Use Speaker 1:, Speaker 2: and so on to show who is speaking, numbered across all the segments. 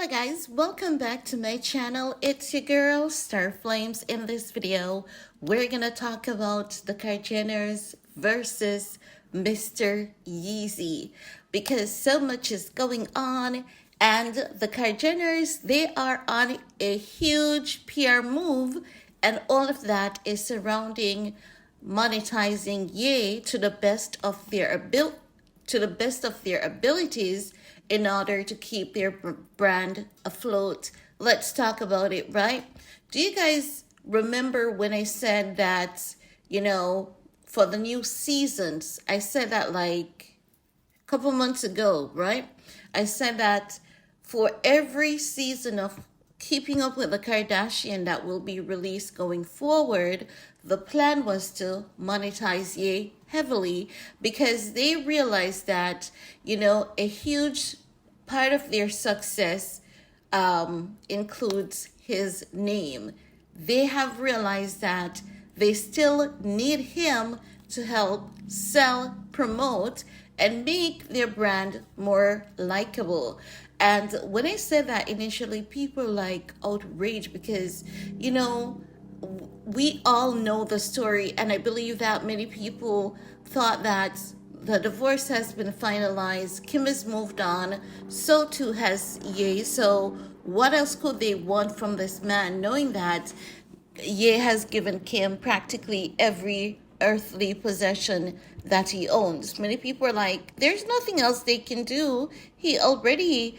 Speaker 1: Hello guys, welcome back to my channel. It's your girl Star Flames. In this video, we're gonna talk about the Kardashians versus Mr. Yeezy because so much is going on, and the Kardashians, they are on a huge PR move, and all of that is surrounding monetizing Ye to the best of their abilities in order to keep their brand afloat. Let's talk about it, right? Do you guys remember when I said that, for the new seasons, I said that like a couple months ago, right? I said that for every season of Keeping Up with the Kardashian that will be released going forward, the plan was to monetize Ye heavily because they realized that, a huge part of their success includes his name. They have realized that they still need him to help sell, promote, and make their brand more likable. And when I said that initially, people were like outraged because, we all know the story, and I believe that many people thought that the divorce has been finalized. Kim has moved on. So too has Ye. So what else could they want from this man, knowing that Ye has given Kim practically every earthly possession that he owns? Many people are like, there's nothing else they can do. He already,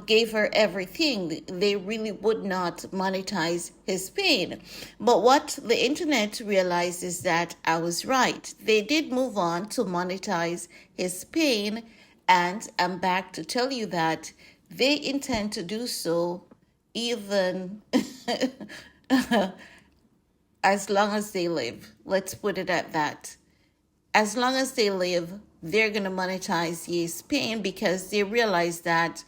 Speaker 1: gave her everything. They really would not monetize his pain. But what the internet realized is that I was right. They did move on to monetize his pain, and I'm back to tell you that they intend to do so even as long as they live. Let's put it at that. As long as they live, they're going to monetize Ye's pain because they realize that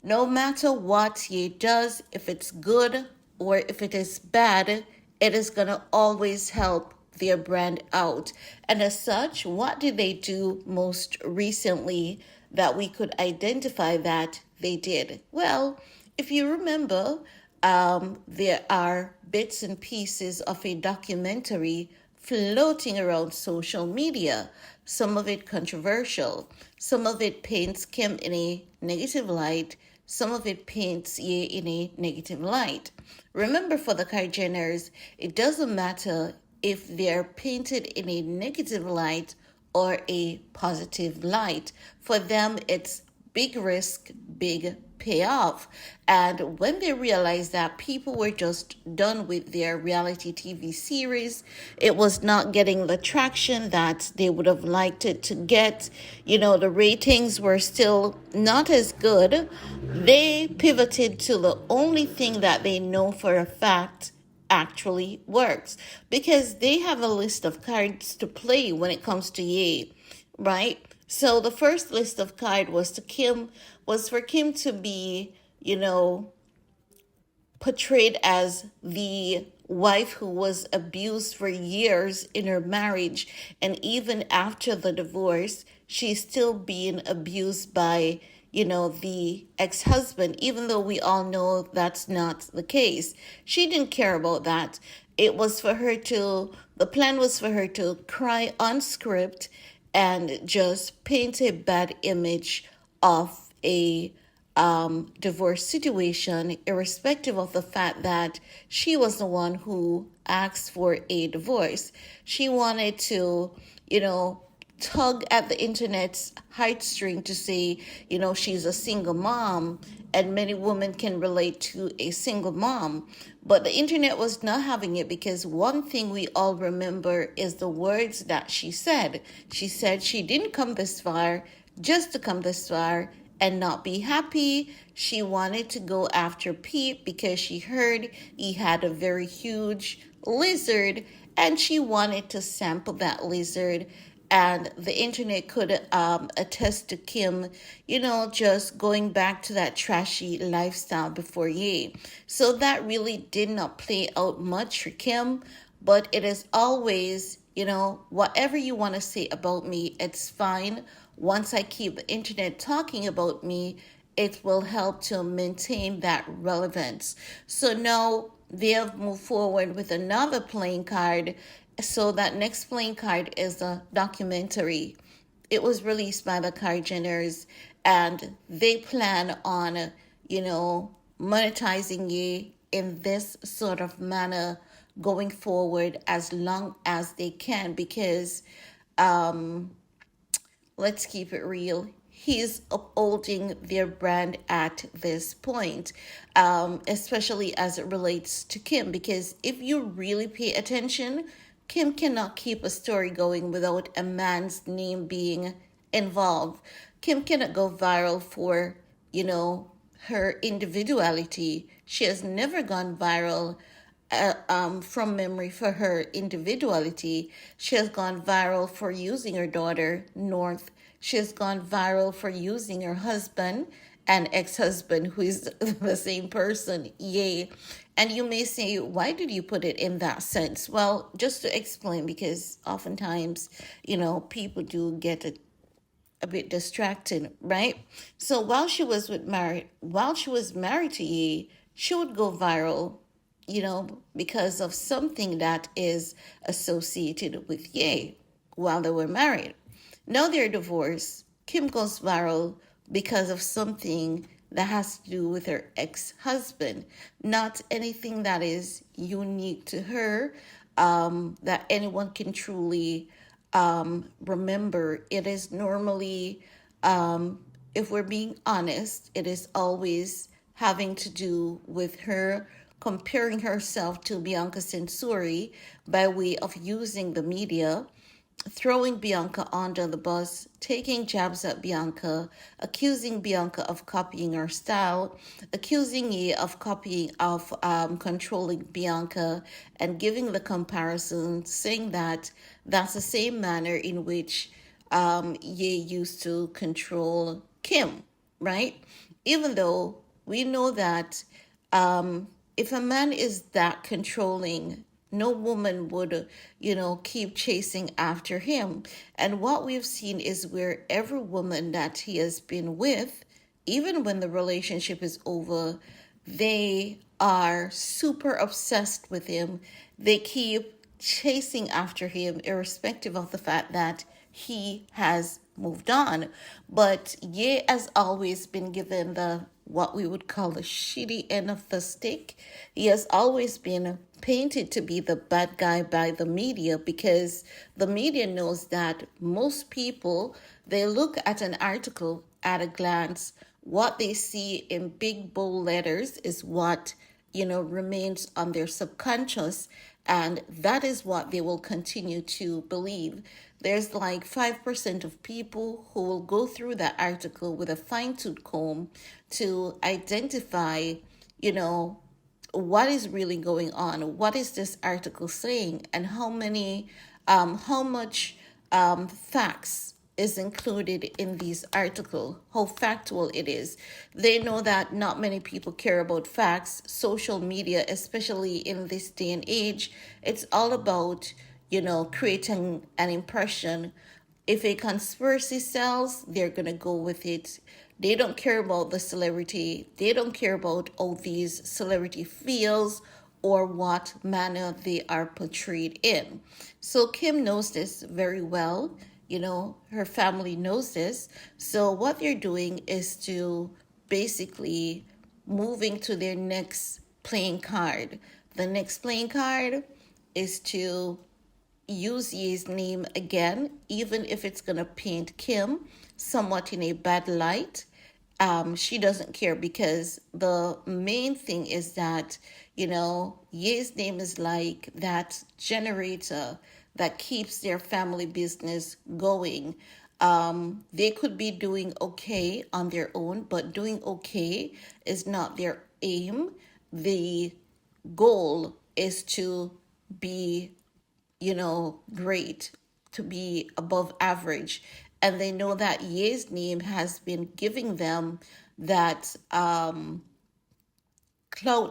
Speaker 1: no matter what Ye does, if it's good or if it is bad, it is going to always help their brand out. And as such, what did they do most recently that we could identify that they did? Well, if you remember, there are bits and pieces of a documentary floating around social media, some of it controversial, some of it paints Kim in a negative light, some of it paints Ye in a negative light. Remember, for the Kardashians, it doesn't matter if they're painted in a negative light or a positive light. For them, it's big risk, big payoff. And when they realized that people were just done with their reality TV series, it was not getting the traction that they would have liked it to get. The ratings were still not as good. They pivoted to the only thing that they know for a fact actually works, because they have a list of cards to play when it comes to Ye, right? So the first list of cards was for Kim to be, portrayed as the wife who was abused for years in her marriage, and even after the divorce, she's still being abused by, the ex-husband, even though we all know that's not the case. She didn't care about that. The plan was for her to cry on script and just paint a bad image of a divorce situation, irrespective of the fact that she was the one who asked for a divorce. She wanted to, tug at the internet's heartstring to say, she's a single mom, and many women can relate to a single mom. But the internet was not having it, because one thing we all remember is the words that she said. She said she didn't come this far just to come this far and not be happy. She wanted to go after Pete because she heard he had a very huge lizard, and she wanted to sample that lizard. And the internet could attest to Kim, just going back to that trashy lifestyle before Ye. So that really did not play out much for Kim, but it is always, whatever you want to say about me, it's fine. Once I keep the internet talking about me, it will help to maintain that relevance. So now they have moved forward with another playing card. So that next playing card is a documentary. It was released by the Cardiners, and they plan on, monetizing it in this sort of manner going forward as long as they can, because let's keep it real. He's upholding their brand at this point, especially as it relates to Kim. Because if you really pay attention, Kim cannot keep a story going without a man's name being involved. Kim cannot go viral for, her individuality. She has never gone viral from memory for her individuality. She has gone viral for using her daughter, North. She has gone viral for using her husband and ex-husband, who is the same person, Ye. And you may say, why did you put it in that sense? Well, just to explain, because oftentimes, people do get a bit distracted, right? So while she was married to Ye, she would go viral, because of something that is associated with Ye while they were married. Now they're divorced. Kim goes viral because of something that has to do with her ex-husband, not anything that is unique to her, that anyone can truly remember. It is normally, if we're being honest, it is always having to do with her comparing herself to Bianca Censori by way of using the media, throwing Bianca under the bus, taking jabs at Bianca, accusing Bianca of copying her style, accusing Ye of controlling Bianca, and giving the comparison, saying that that's the same manner in which Ye used to control Kim, right? Even though we know that if a man is that controlling, no woman would, keep chasing after him. And what we've seen is where every woman that he has been with, even when the relationship is over, they are super obsessed with him. They keep chasing after him, irrespective of the fact that he has moved on. But Ye has always been given the what we would call the shitty end of the stick. He has always been painted to be the bad guy by the media, because the media knows that most people, they look at an article at a glance. What they see in big bold letters is what remains on their subconscious, and that is what they will continue to believe. There's like 5% of people who will go through that article with a fine-tooth comb to identify, what is really going on, what is this article saying, and how much facts is included in these articles, how factual it is. They know that not many people care about facts. Social media, especially in this day and age, it's all about, creating an impression. If a conspiracy sells, they're going to go with it. They don't care about the celebrity. They don't care about how these celebrity feels or what manner they are portrayed in. So Kim knows this very well. Her family knows this. So what they're doing is to basically moving to their next playing card. The next playing card is to use Ye's name again, even if it's going to paint Kim somewhat in a bad light. She doesn't care, because the main thing is that, Ye's name is like that generator that keeps their family business going. They could be doing okay on their own, but doing okay is not their aim. The goal is to be great, to be above average. And they know that Ye's name has been giving them that clout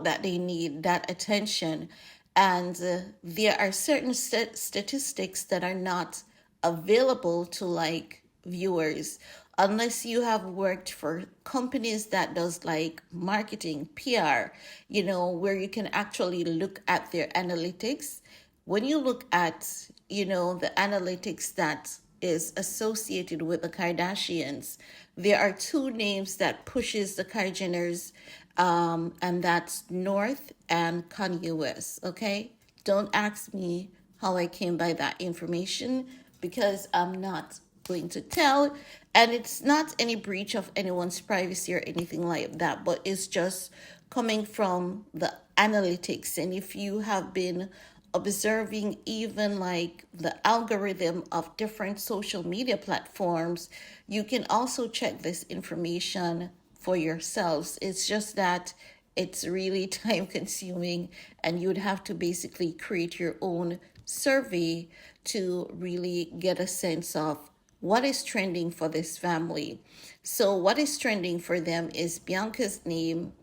Speaker 1: that they need, that attention. And there are certain statistics that are not available to like viewers. unless you have worked for companies that does like marketing, PR, where you can actually look at their analytics. When you look at, the analytics that is associated with the Kardashians, there are two names that pushes the Kylie and that's North and Kanye West. Okay, don't ask me how I came by that information because I'm not going to tell. And it's not any breach of anyone's privacy or anything like that, but it's just coming from the analytics. And if you have been observing even like the algorithm of different social media platforms, you can also check this information for yourselves. It's just that it's really time consuming and you'd have to basically create your own survey to really get a sense of what is trending for this family. So what is trending for them is Bianca's name,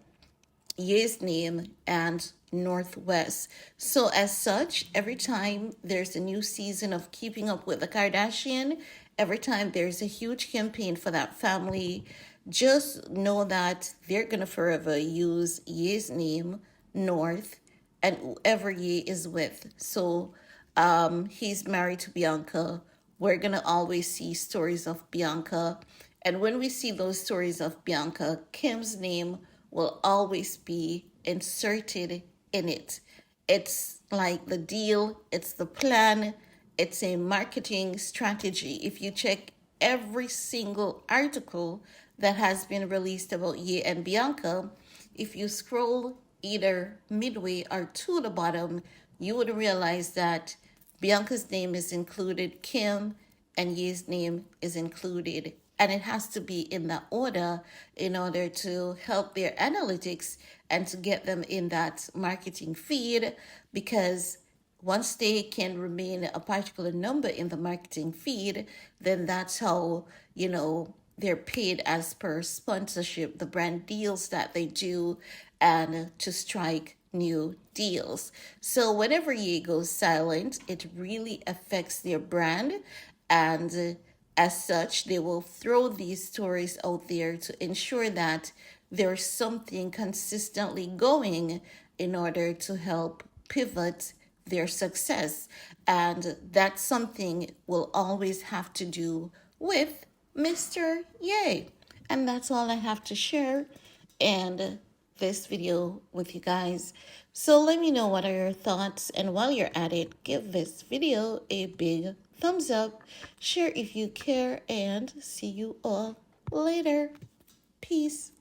Speaker 1: Ye's name, and Northwest. So as such, every time there's a new season of Keeping Up with the Kardashian, every time there's a huge campaign for that family, just know that they're gonna forever use Ye's name, North, and whoever Ye is with. So he's married to Bianca. We're gonna always see stories of Bianca. And when we see those stories of Bianca, Kim's name will always be inserted in it. It's like the deal, it's the plan, it's a marketing strategy. If you check every single article that has been released about Ye and Bianca, if you scroll either midway or to the bottom, you would realize that Bianca's name is included, Kim and Ye's name is included. And it has to be in that order in order to help their analytics and to get them in that marketing feed, because once they can remain a particular number in the marketing feed, then that's how, they're paid as per sponsorship, the brand deals that they do, and to strike new deals. So whenever Ye goes silent, it really affects their brand, and as such, they will throw these stories out there to ensure that there's something consistently going in order to help pivot their success. And that something will always have to do with Mr. Ye. And that's all I have to share in this video with you guys. So let me know what are your thoughts, and while you're at it, give this video a big thumbs up, share if you care, and see you all later. Peace.